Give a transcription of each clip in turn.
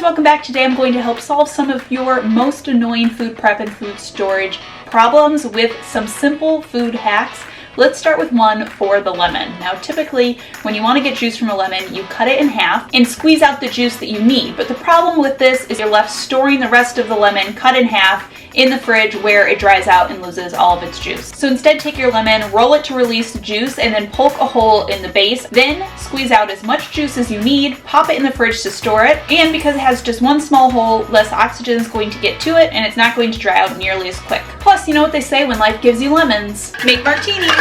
welcome back. Today I'm going to help solve some of your most annoying food prep and food storage problems with some simple food hacks. Let's start with one for the lemon. Now typically when you want to get juice from a lemon, you cut it in half and squeeze out the juice that you need. But the problem with this is you're left storing the rest of the lemon cut in half in the fridge where it dries out and loses all of its juice. So instead take your lemon, roll it to release the juice, and then poke a hole in the base. Then squeeze out as much juice as you need, pop it in the fridge to store it, and because it has just one small hole, less oxygen is going to get to it and it's not going to dry out nearly as quick. Plus, you know what they say when life gives you lemons, make martinis.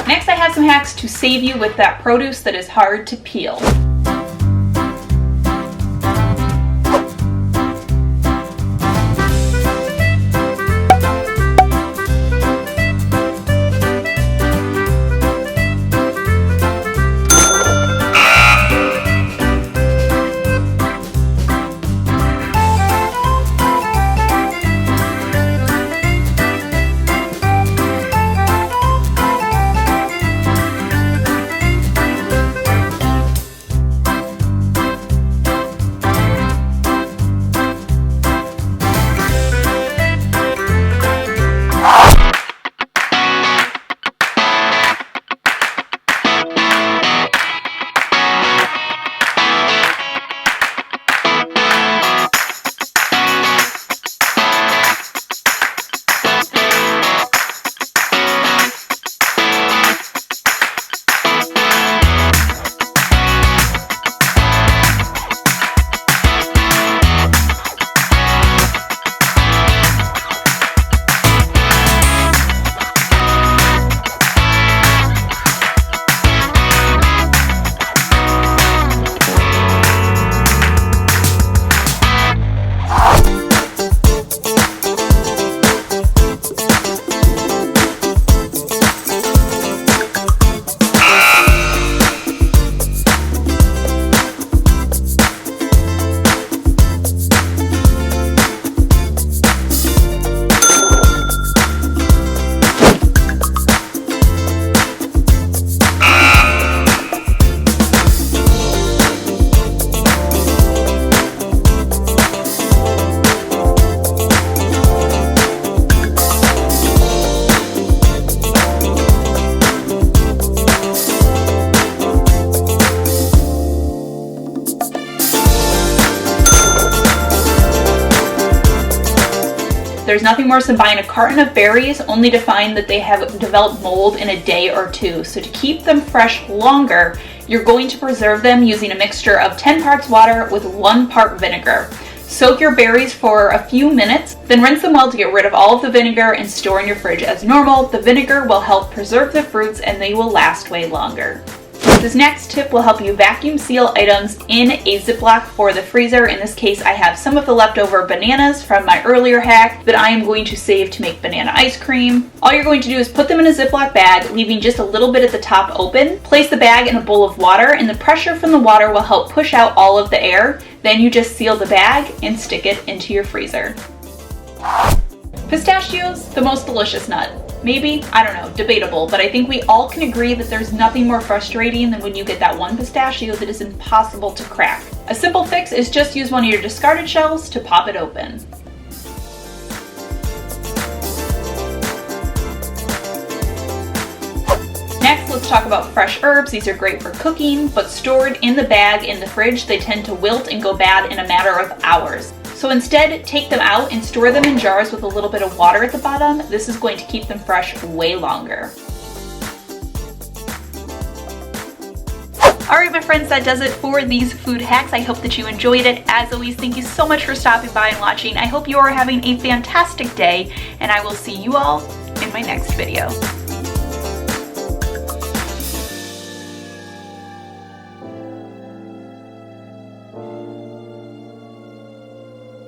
Next, I have some hacks to save you with that produce that is hard to peel. There's nothing worse than buying a carton of berries only to find that they have developed mold in a day or two. So to keep them fresh longer, you're going to preserve them using a mixture of 10 parts water with 1 part vinegar. Soak your berries for a few minutes, then rinse them well to get rid of all of the vinegar and store in your fridge as normal. The vinegar will help preserve the fruits and they will last way longer. This next tip will help you vacuum seal items in a Ziplock for the freezer. In this case, I have some of the leftover bananas from my earlier hack that I am going to save to make banana ice cream. All you're going to do is put them in a Ziploc bag, leaving just a little bit at the top open. Place the bag in a bowl of water and the pressure from the water will help push out all of the air. Then you just seal the bag and stick it into your freezer. Pistachios, the most delicious nut. Maybe, I don't know, debatable, but I think we all can agree that there's nothing more frustrating than when you get that one pistachio that is impossible to crack. A simple fix is just use one of your discarded shells to pop it open. Next, let's talk about fresh herbs. These are great for cooking, but stored in the bag in the fridge, they tend to wilt and go bad in a matter of hours. So instead, take them out and store them in jars with a little bit of water at the bottom. This is going to keep them fresh way longer. Alright my friends, that does it for these food hacks. I hope that you enjoyed it. As always, thank you so much for stopping by and watching. I hope you are having a fantastic day, and I will see you all in my next video.